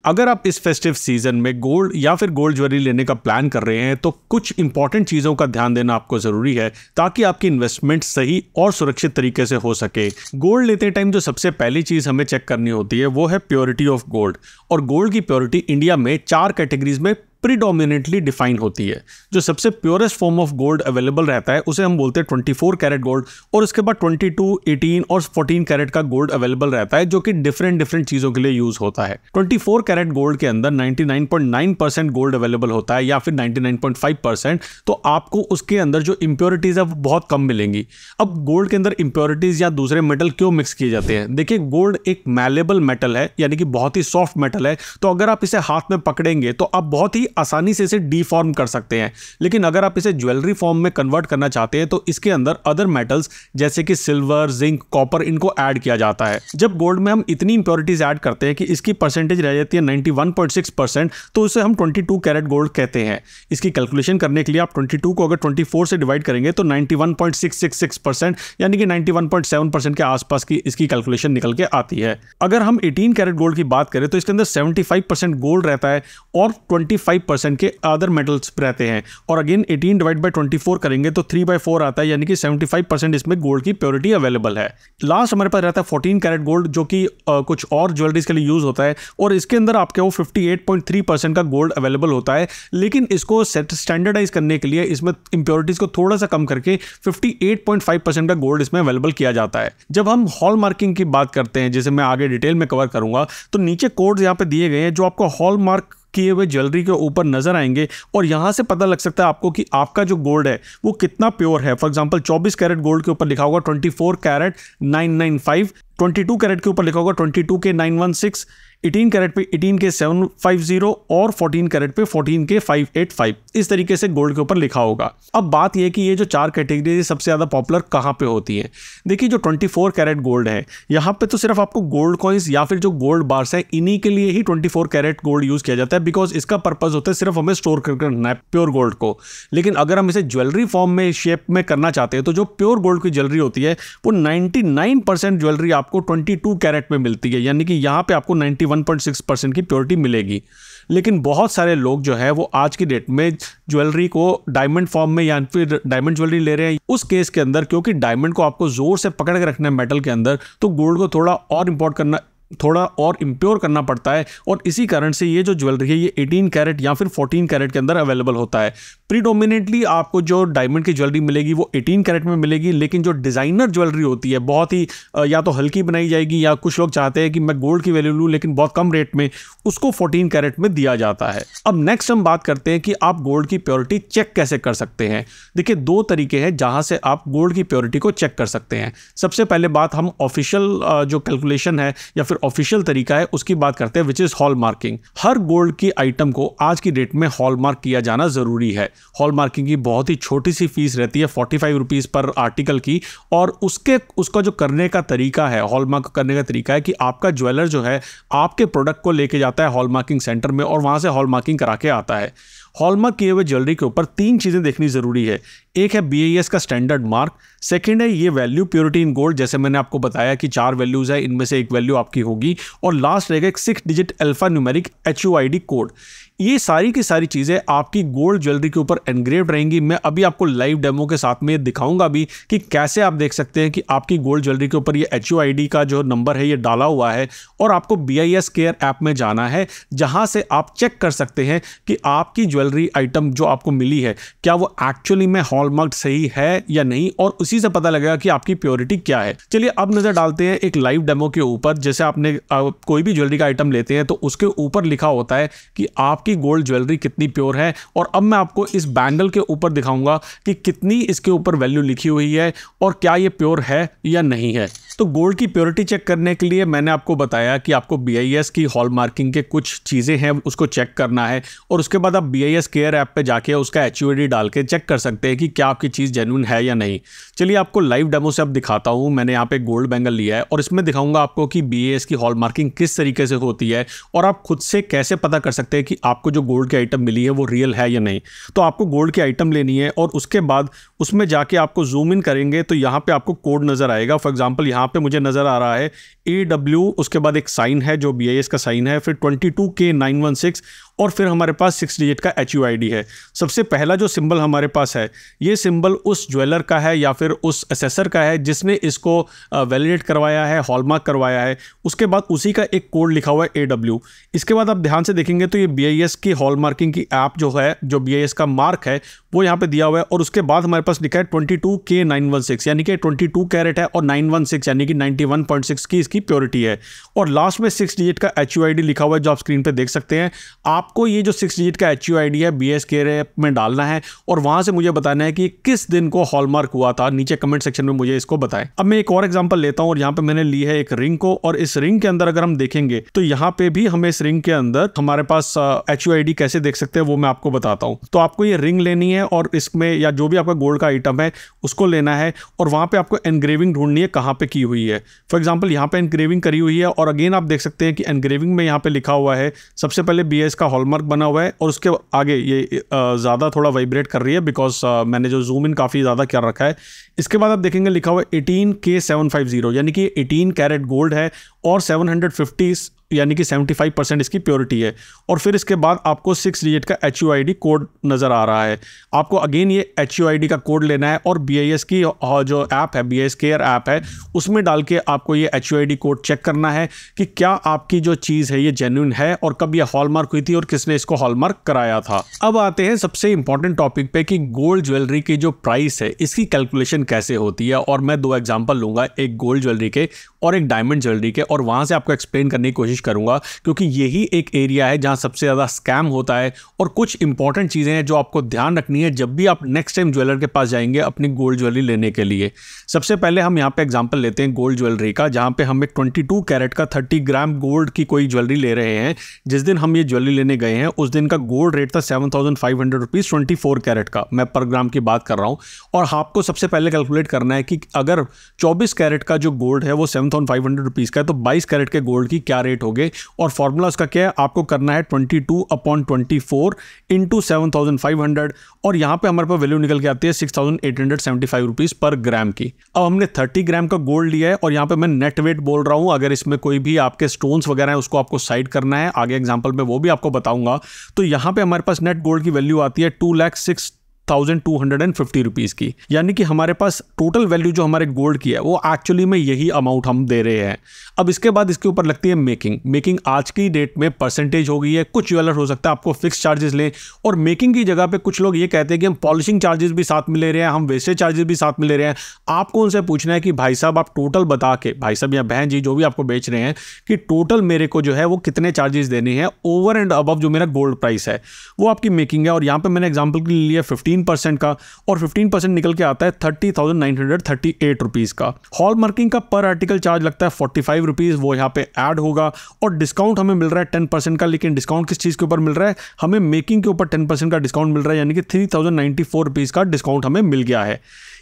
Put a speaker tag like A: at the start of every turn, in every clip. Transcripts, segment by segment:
A: अगर आप इस फेस्टिव सीजन में गोल्ड या फिर गोल्ड ज्वेलरी लेने का प्लान कर रहे हैं तो कुछ इंपॉर्टेंट चीज़ों का ध्यान देना आपको ज़रूरी है ताकि आपकी इन्वेस्टमेंट सही और सुरक्षित तरीके से हो सके। गोल्ड लेते टाइम जो सबसे पहली चीज़ हमें चेक करनी होती है वो है प्योरिटी ऑफ गोल्ड। और गोल्ड की प्योरिटी इंडिया में 4 कैटेगरीज में प्रीडोमिनेंटली डिफाइन होती है। जो सबसे purest form of gold available रहता है उसे हम बोलते हैं 24 कैरेट गोल्ड, और उसके बाद 22, 18 और 14 कैरेट का गोल्ड अवेलेबल रहता है जो कि डिफरेंट चीज़ों के लिए यूज होता है। 24 कैरेट गोल्ड के अंदर 99.9% गोल्ड अवेलेबल होता है या फिर 99.5%, तो आपको उसके अंदर जो इम्प्योरिटीज है वो बहुत कम मिलेंगी। अब गोल्ड के अंदर इम्प्योरिटीज या दूसरे मेटल क्यों मिक्स किए जाते हैं? देखिए, गोल्ड एक मैलेबल मेटल है, यानी कि बहुत ही सॉफ्ट मेटल है, तो अगर आप इसे हाथ में पकड़ेंगे तो आप बहुत ही आसानी से इसे डीफॉर्म कर सकते हैं। लेकिन अगर आप इसे ज्वेलरी फॉर्म में कन्वर्ट करना चाहते हैं तो इसके अंदर अदर मेटल्स जैसे कि सिल्वर, जिंक, कॉपर, इनको ऐड किया जाता है। जब गोल्ड में हम इतनी इंप्योरिटीज ऐड करते हैं कि इसकी परसेंटेज रह जाती है 91.6%, तो उसे हम 22 कैरेट गोल्ड कहते हैं। इसकी कैलकुलेशन करने के लिए आप 22 को अगर 24 से डिवाइड करेंगे तो 91.666% यानी कि 91.7% के आसपास की इसकी कैलकुलेशन निकल के आती है। अगर हम 18 कैरेट गोल्ड की बात करें तो इसके अंदर 75% गोल्ड रहता है और 25% के अदर मेटल्स रहते हैं। और अगेन 18 डिवाइड बाय 24 करेंगे तो 3/4 आता है, यानी कि 75% इसमें गोल्ड की प्योरिटी अवेलेबल है। लास्ट हमारे पास रहता है 14 कैरेट गोल्ड, जो कि कुछ और ज्वेलरीज के लिए यूज होता है, और इसके अंदर आपके वो 58.3% का गोल्ड अवेलेबल होता है। लेकिन इसको स्टैंडर्डाइज करने के लिए इसमें इंप्योरिटीज को थोड़ा सा कम करके 58.5% का गोल्ड इसमें अवेलेबल किया जाता है। जब हम हॉल मार्किंग की बात करते हैं, जिसे मैं आगे डिटेल में कवर करूंगा, तो नीचे कोड्स यहाँ पे दिए गए हैं जो आपको हॉल मार्क किए हुए ज्वेलरी के ऊपर नजर आएंगे, और यहां से पता लग सकता है आपको कि आपका जो गोल्ड है वो कितना प्योर है। फॉर एग्जांपल 24 कैरेट गोल्ड के ऊपर लिखा होगा 24 कैरेट 995, 22 कैरेट के ऊपर लिखा होगा 22 के 916, 18 कैरेट पे 18 के 750 और 14 कैरेट पे 14 के 585, इस तरीके से गोल्ड के ऊपर लिखा होगा। अब बात यह कि ये जो 4 कैटेगरी सबसे ज़्यादा पॉपुलर कहाँ पे होती हैं। देखिए, जो 24 कैरेट गोल्ड है, यहाँ पे तो सिर्फ आपको गोल्ड कॉइन्स या फिर जो गोल्ड बार्स है, इन्हीं के लिए ही 24 कैरेट गोल्ड यूज़ किया जाता है, बिकॉज इसका पर्पज होता है सिर्फ हमें स्टोर करके रखना है प्योर गोल्ड को। लेकिन अगर हम इसे ज्वेलरी फॉर्म में, शेप में करना चाहते हैं, तो जो प्योर गोल्ड की ज्वेलरी होती है वो 99% ज्वेलरी आपको 22 कैरेट में मिलती है, यानी कि यहाँ पे आपको 91.6% की प्योरिटी मिलेगी। लेकिन बहुत सारे लोग जो है वो आज की डेट में ज्वेलरी को डायमंड फॉर्म में या फिर डायमंड ज्वेलरी ले रहे हैं। उस केस के अंदर, क्योंकि डायमंड को आपको जोर से पकड़ के रखना है मेटल के अंदर, तो गोल्ड को थोड़ा और इंप्योर करना पड़ता है, और इसी कारण से ये जो ज्वेलरी है ये 18 कैरेट या फिर 14 कैरेट के अंदर अवेलेबल होता है। प्रीडोमिनेटली आपको जो डायमंड की ज्वेलरी मिलेगी वो 18 कैरेट में मिलेगी, लेकिन जो डिज़ाइनर ज्वेलरी होती है बहुत ही या तो हल्की बनाई जाएगी, या कुछ लोग चाहते हैं कि मैं गोल्ड की वैल्यू लूँ लेकिन बहुत कम रेट में, उसको 14 कैरेट में दिया जाता है। अब नेक्स्ट हम बात करते हैं कि आप गोल्ड की प्योरिटी चेक कैसे कर सकते हैं। देखिए, 2 तरीके हैं जहां से आप गोल्ड की प्योरिटी को चेक कर सकते हैं। सबसे पहले बात हम ऑफिशियल जो कैलकुलेशन है या फिर ऑफिशियल तरीका है उसकी बात करते हैं, which is hall marking. Her gold की आइटम को आज की डेट में हॉल मार्क किया जाना जरूरी है। हॉल मार्किंग की बहुत ही छोटी सी फीस रहती है, 45 रुपीज पर आर्टिकल की, और उसका जो करने का तरीका है, हॉल मार्क करने का तरीका है कि आपका ज्वेलर जो है आपके प्रोडक्ट को लेके जाता है हॉल मार्किंग सेंटर में और वहां से हॉल मार्किंग करा के आता है। हॉलमार्क किए हुए ज्वेलरी के ऊपर 3 चीज़ें देखनी ज़रूरी है। एक है BIS का स्टैंडर्ड मार्क, सेकंड है ये वैल्यू प्योरिटी इन गोल्ड, जैसे मैंने आपको बताया कि 4 वैल्यूज़ है, इनमें से एक वैल्यू आपकी होगी, और लास्ट रहेगा एक 6 digit alpha numeric HUID code. ये सारी की सारी चीज़ें आपकी गोल्ड ज्वेलरी के ऊपर एनग्रेव्ड रहेंगी। मैं अभी आपको लाइव डेमो के साथ में दिखाऊंगा भी कि कैसे आप देख सकते हैं कि आपकी गोल्ड ज्वेलरी के ऊपर ये HUID का जो नंबर है ये डाला हुआ है, और आपको BIS केयर ऐप में जाना है, जहां से आप चेक कर सकते हैं कि आपकी ज्वेलरी आइटम जो आपको मिली है क्या वो एक्चुअली में हॉलमार्क सही है या नहीं, और उसी से पता लगेगा कि आपकी प्योरिटी क्या है। चलिए अब नज़र डालते हैं एक लाइव डेमो के ऊपर। जैसे आपने कोई भी ज्वेलरी का आइटम लेते हैं तो उसके ऊपर लिखा होता है कि आपकी गोल्ड ज्वेलरी कितनी प्योर है, और अब मैं आपको इस बैंगल के ऊपर दिखाऊंगा कि कितनी इसके ऊपर वैल्यू लिखी हुई है और क्या ये प्योर है या नहीं है। तो गोल्ड की प्योरिटी चेक करने के लिए मैंने आपको बताया कि आपको BIS की हॉल मार्किंग के कुछ चीज़ें हैं उसको चेक करना है, और उसके बाद आप BIS केयर ऐप पे जाके उसका HUID डाल के चेक कर सकते हैं कि क्या आपकी चीज़ जेन्युइन है या नहीं। चलिए आपको लाइव डेमो से अब दिखाता हूँ। मैंने यहाँ पे गोल्ड बैंगल लिया है और इसमें दिखाऊंगा आपको कि BIS की हॉल मार्किंग किस तरीके से होती है, और आप खुद से कैसे पता कर सकते हैं कि आपको जो गोल्ड की आइटम मिली है वो रियल है या नहीं। तो आपको गोल्ड की आइटम लेनी है और उसके बाद उसमें जाके आपको जूम इन करेंगे तो यहाँ पे आपको कोड नज़र आएगा। फॉर एग्जाम्पल यहाँ पे मुझे नज़र आ रहा है AW, उसके बाद एक साइन है जो BIS का साइन है, फिर 22K916 और फिर हमारे पास 6 डिजिट का HUID है। सबसे पहला जो सिंबल हमारे पास है, ये सिंबल उस ज्वेलर का है या फिर उस असेसर का है जिसने इसको वैलिडेट करवाया है, हॉलमार्क करवाया है। उसके बाद उसी का एक कोड लिखा हुआ है AW। इसके बाद आप ध्यान से देखेंगे तो ये BIS की हॉलमार्किंग की ऐप जो है, जो BIS का मार्क है वो यहाँ पे दिया हुआ है। और उसके बाद हमारे पास लिखा है 22K916, यानी कि 22 कैरेट है, और 916 यानी कि 91.6 की इसकी प्योरिटी है। और लास्ट में 6 डिजिट का HUID लिखा हुआ है जो आप स्क्रीन पे देख सकते हैं। आपको ये जो 6 डिजिट का HUID है BIS के ऐप में डालना है और वहां से मुझे बताना है कि किस दिन को हॉलमार्क हुआ था। नीचे कमेंट सेक्शन में मुझे इसको बताएं। अब मैं एक और एग्जांपल लेता हूं और यहाँ पे मैंने ली है एक रिंग को, और इस रिंग के अंदर अगर हम देखेंगे तो यहाँ पे भी हमें इस रिंग के अंदर हमारे पास HUID कैसे देख सकते हैं वो मैं आपको बताता हूँ। तो आपको ये रिंग लेनी है और इसमें या जो भी आपका गोल्ड का आइटम है उसको लेना है, और वहां पे आपको एनग्रेविंग ढूंढनी है कहाँ पे की हुई है। फॉर एग्जाम्पल यहाँ पे एनग्रेविंग करी हुई है, और अगेन आप देख सकते हैं कि एनग्रेविंग में यहाँ पे लिखा हुआ है सबसे पहले BIS का हॉलमार्क बना हुआ है, और उसके आगे ये ज़्यादा थोड़ा वाइब्रेट कर रही है बिकॉज मैंने जो जूम इन काफ़ी ज़्यादा कर रखा है। इसके बाद आप देखेंगे लिखा हुआ है 18K750, यानी कि 18 कैरेट गोल्ड है और 750 यानी कि 75% इसकी प्योरिटी है। और फिर इसके बाद आपको 6 डिजिट का HUID कोड नज़र आ रहा है। आपको अगेन ये HUID का कोड लेना है और BIS की जो ऐप है, BIS केयर ऐप है, उसमें डाल के आपको ये HUID कोड चेक करना है कि क्या आपकी जो चीज़ है ये जेन्युइन है और कब ये हॉलमार्क हुई थी और किसने इसको हॉलमार्क कराया था। अब आते हैं सबसे इंपॉर्टेंट टॉपिक पे कि गोल्ड ज्वेलरी की जो प्राइस है इसकी कैलकुलेशन कैसे होती है। और मैं 2 एग्जाम्पल लूँगा, एक गोल्ड ज्वेलरी के और एक डायमंड ज्वेलरी के, और वहाँ से आपको एक्सप्लेन करने की कोशिश करूंगा क्योंकि यही एक एरिया है जहां सबसे ज्यादा स्कैम होता है। और कुछ इंपॉर्टेंट चीजें हैं जो आपको ध्यान रखनी है जब भी आप नेक्स्ट टाइम ज्वेलर के पास जाएंगे अपनी गोल्ड ज्वेलरी लेने के लिए। सबसे पहले हम यहाँ पे एग्जांपल लेते हैं गोल्ड ज्वेलरी का, जहां पे हम एक 22 कैरेट का 30 ग्राम गोल्ड की कोई ज्वेलरी ले रहे हैं। जिस दिन हम ये ज्वेलरी लेने गए हैं उस दिन का गोल्ड रेट था 7500 रुपीज 24 कैरेट का, मैं पर ग्राम की बात कर रहा हूँ। और आपको सबसे पहले कैलकुलेट करना है कि अगर 24 कैरेट का जो गोल्ड है वो 7500 रुपीज का है तो 22 कैरेट के गोल्ड की क्या रेट होगे। और फॉर्मूला उसका क्या है, आपको करना है 22/24 इंटू 7500, और यहाँ पे हमारे पास वैल्यू निकल के आती है 6875 रुपीज पर ग्राम की। अब हमने 30 ग्राम का गोल्ड लिया है और यहाँ पे मैं नेट वेट बोल रहा हूँ। अगर इसमें कोई भी आपके स्टोन्स वगैरह है उसको आपको साइड करना है, आगे एग्जाम्पल में वो भी आपको बताऊंगा। तो यहाँ पे हमारे पास नेट गोल्ड की वैल्यू आती है 2,06,250 रुपीज़ की, यानी कि हमारे पास टोटल वैल्यू जो हमारे गोल्ड की है वो एक्चुअली में यही अमाउंट हम दे रहे हैं। अब इसके बाद इसके ऊपर लगती है मेकिंग आज की डेट में परसेंटेज हो गई है। कुछ ज्वेलर हो सकता है आपको फिक्स चार्जेस लें, और मेकिंग की जगह पे कुछ लोग ये कहते हैं कि हम पॉलिशिंग चार्जेस भी साथ में ले रहे हैं, हम वेस्टेज चार्जेस भी साथ में ले रहे हैं। आपको उनसे पूछना है कि भाई साहब आप टोटल बता के, भाई साहब या बहन जी जो भी आपको बेच रहे हैं, कि टोटल मेरे को जो है वो कितने चार्जेस देने हैं ओवर एंड अबव जो मेरा गोल्ड प्राइस है, वो आपकी मेकिंग है। और यहाँ पे मैंने एग्जाम्पल के लिए लिया 15% का, और 15% निकल के आता है 30,938 रुपीज का। हॉल मार्किंग का पर आर्टिकल चार्ज लगता है 45 रुपीज, वो यहाँ पे ऐड होगा। और डिस्काउंट हमें मिल रहा है 10% का, लेकिन डिस्काउंट किस चीज के ऊपर मिल रहा है, हमें मेकिंग के ऊपर 10% का डिस्काउंट मिल रहा है, यानी कि 3094 रुपीज का डिस्काउंट हमें मिल गया है।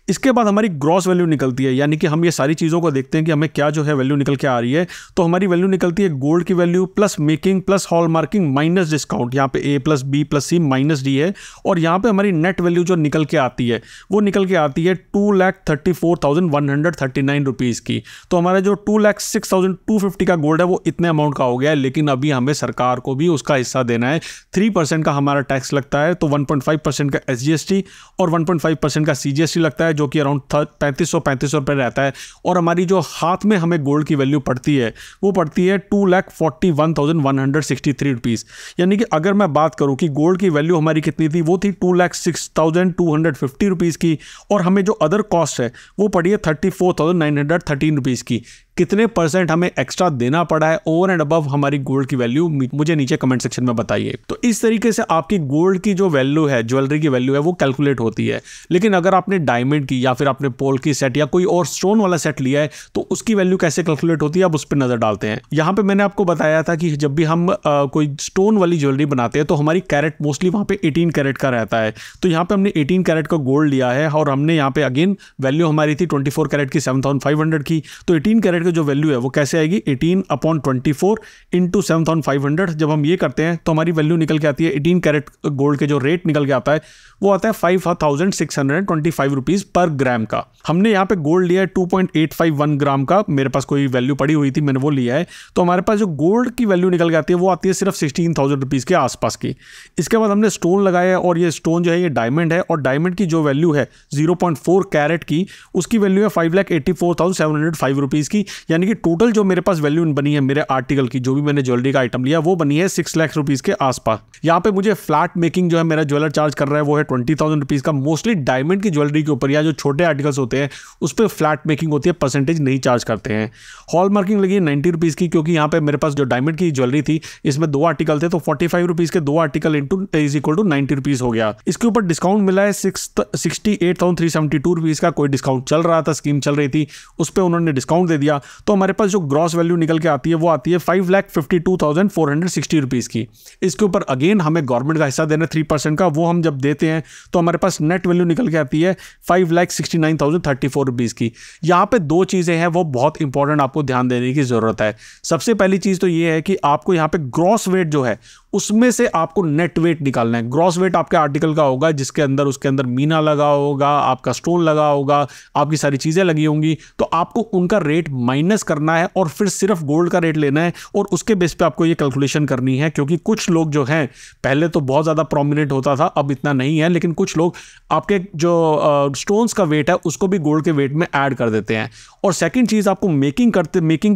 A: इसके बाद हमारी ग्रॉस वैल्यू निकलती है, यानी कि हम ये सारी चीज़ों को देखते हैं कि हमें क्या जो है वैल्यू निकल के आ रही है। तो हमारी वैल्यू निकलती है गोल्ड की value plus making plus hall marking minus discount, यहाँ पे A plus B plus C minus D है। और यहाँ पे हमारी नेट वैल्यू जो निकल के आती है वो निकल के आती है 2,34,139 रुपीज़ की। तो हमारा जो 2,06,250 का गोल्ड है वो इतने अमाउंट का हो गया है, लेकिन अभी हमें सरकार को भी उसका हिस्सा देना है। 3% का हमारा टैक्स लगता है, तो 1.5% का SGST और 1.5% का CGST लगता है, जो कि अराउंड 3500 रुपये रहता है। और हमारी जो हाथ में हमें गोल्ड की वैल्यू पड़ती है वो पड़ती है 2,41,163 रुपीज़। यानी कि अगर मैं बात करूं कि गोल्ड की वैल्यू हमारी कितनी थी, वो थी 2,06,250 रुपीज़ की, और हमें जो अदर कॉस्ट है वो पड़ी है 34,913 रुपीज़ की। कितने परसेंट हमें एक्स्ट्रा देना पड़ा है ओवर एंड अबव हमारी गोल्ड की वैल्यू, मुझे नीचे कमेंट सेक्शन में बताइए। तो इस तरीके से आपकी गोल्ड की जो वैल्यू है, ज्वेलरी की वैल्यू है, वो कैलकुलेट होती है। लेकिन अगर आपने डायमंड की या फिर आपने पोल की सेट या कोई और स्टोन वाला सेट लिया है तो उसकी वैल्यू कैसे कैलकुलेट होती है, अब उस पर नजर डालते हैं। यहाँ पे मैंने आपको बताया था कि जब भी हम कोई स्टोन वाली ज्वेलरी बनाते हैं तो हमारी कैरेट मोस्टली वहाँ पे 18 कैरेट का रहता है। तो यहाँ पे हमने 18 कैरेट का गोल्ड लिया है और हमने यहाँ पे अगेन वैल्यू हमारी थी 24 कैरेट की 7,500 की। तो 18 कैरेट कैरेट की जो वैल्यू है वो कैसे आएगी, 18/24 इंटू 7,500। जब हम ये करते हैं तो हमारी वैल्यू निकल के आती है 18 कैरेट गोल्ड के जो रेट निकल के आता है वो आता है 5,625 रुपीज़ पर ग्राम का। हमने यहाँ पे गोल्ड लिया है 2.851 ग्राम का, मेरे पास कोई वैल्यू पड़ी हुई थी मैंने वो लिया है, तो हमारे पास जो गोल्ड की वैल्यू निकल के आती है वो आती है सिर्फ 16,000 रुपीज़ के आसपास की। इसके बाद हमने स्टोन लगाया है और ये स्टोन जो है ये डायमंड है, और डायमंड की जो वैल्यू है 0.4 कैरेट की, उसकी वैल्यू है 5,84,705 रुपीज़ की। यानी कि टोटल जो मेरे पास वैल्यू बनी है मेरे आर्टिकल की, जो भी मैंने ज्वेलरी का आइटम लिया वो बनी है 6 लाख रुपीज़ के आसपास। यहाँ पे मुझे फ्लैट मेकिंग जो है मेरा ज्वेलर चार्ज कर रहा है वो है 20,000 रुपीज़ का। मोस्टली डायमंड की ज्वेलरी के ऊपर या जो छोटे आर्टिकल्स होते हैं उस पर फ्लैट मेकिंग होती है, परसेंटेज नहीं चार्ज करते हैं। हॉल मार्किंग लगी है 90 रुपीज़ की, क्योंकि यहाँ पे मेरे पास जो डायमंड की ज्वेलरी थी इसमें 2 आर्टिकल थे, तो 45 रुपीज़ के 2 article is equal to 90 rupees हो गया। इसके ऊपर डिस्काउंट मिला है 68,372 रुपीज़ का, कोई डिस्काउंट चल रहा था, स्कीम चल रही थी, उस पर उन्होंने डिस्काउंट दे दिया। तो हमारे पास जो ग्रॉस वैल्यू निकल के आती है वो आती है 5,52,460 रुपीज़ की। इसके ऊपर अगेन हमें गवर्नमेंट का हिस्सा देना 3% का, वो हम जब देते हैं तो हमारे पास नेट वैल्यू निकल के आती है 5,69,034 रुपीज़ की। यहाँ पे 2 चीज़ें हैं वो बहुत इंपॉर्टेंट आपको ध्यान देने की ज़रूरत है। सबसे पहली चीज़ तो ये है कि आपको यहाँ पे ग्रॉस वेट जो है उसमें से आपको नेट वेट निकालना है। ग्रॉस वेट आपके आर्टिकल का होगा जिसके अंदर उसके अंदर मीना लगा होगा, आपका स्टोन लगा होगा, आपकी सारी चीज़ें लगी होंगी, तो आपको उनका रेट माइनस करना है और फिर सिर्फ गोल्ड का रेट लेना है और उसके बेस पे आपको ये कैलकुलेशन करनी है। क्योंकि कुछ लोग जो हैं, पहले तो बहुत ज़्यादा प्रोमिनेंट होता था, अब इतना नहीं है, लेकिन कुछ लोग आपके जो स्टोन्स का वेट है उसको भी गोल्ड के वेट में ऐड कर देते हैं। और सेकंड चीज़, आपको मेकिंग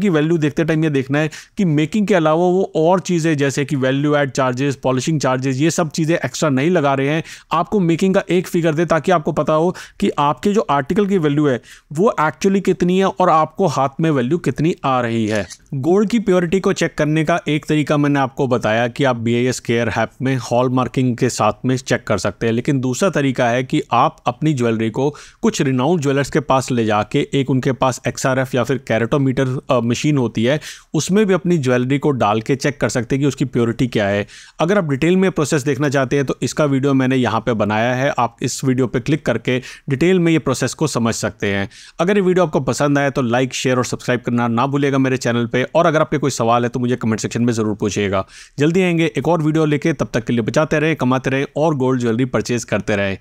A: की वैल्यू देखते टाइम ये देखना है कि मेकिंग के अलावा वो और चीज़ें जैसे कि value add charges, polishing charges, ये सब चीज़ें एक्स्ट्रा नहीं लगा रहे हैं। आपको मेकिंग का एक फिगर दे ताकि आपको पता हो कि आपके जो आर्टिकल की वैल्यू है वो एक्चुअली कितनी है और आपको हाथ में वैल्यू कितनी आ रही है। गोल्ड की प्योरिटी को चेक करने का एक तरीका मैंने आपको बताया कि आप BIS केयर ऐप में हॉल मार्किंग के साथ में चेक कर सकते हैं, लेकिन दूसरा तरीका है कि आप अपनी ज्वेलरी को कुछ रिनाउंड ज्वेलर्स के पास ले जाके, एक उनके पास XRF या फिर कैरेटोमीटर मशीन होती है, उसमें भी अपनी ज्वेलरी को डाल के चेक कर सकते हैं कि उसकी प्योरिटी क्या है। अगर आप डिटेल में प्रोसेस देखना चाहते हैं तो इसका वीडियो मैंने यहाँ पे बनाया है, आप इस वीडियो पे क्लिक करके डिटेल में ये प्रोसेस को समझ सकते हैं। अगर ये वीडियो आपको पसंद आए तो लाइक, शेयर और सब्सक्राइब करना ना भूलिएगा मेरे चैनल पे, और अगर आपके कोई सवाल है तो मुझे कमेंट सेक्शन में ज़रूर पूछिएगा। जल्दी आएंगे एक और वीडियो लेके, तब तक के लिए बचाते रहे, कमाते रहे और गोल्ड ज्वेलरी परचेज करते रहे।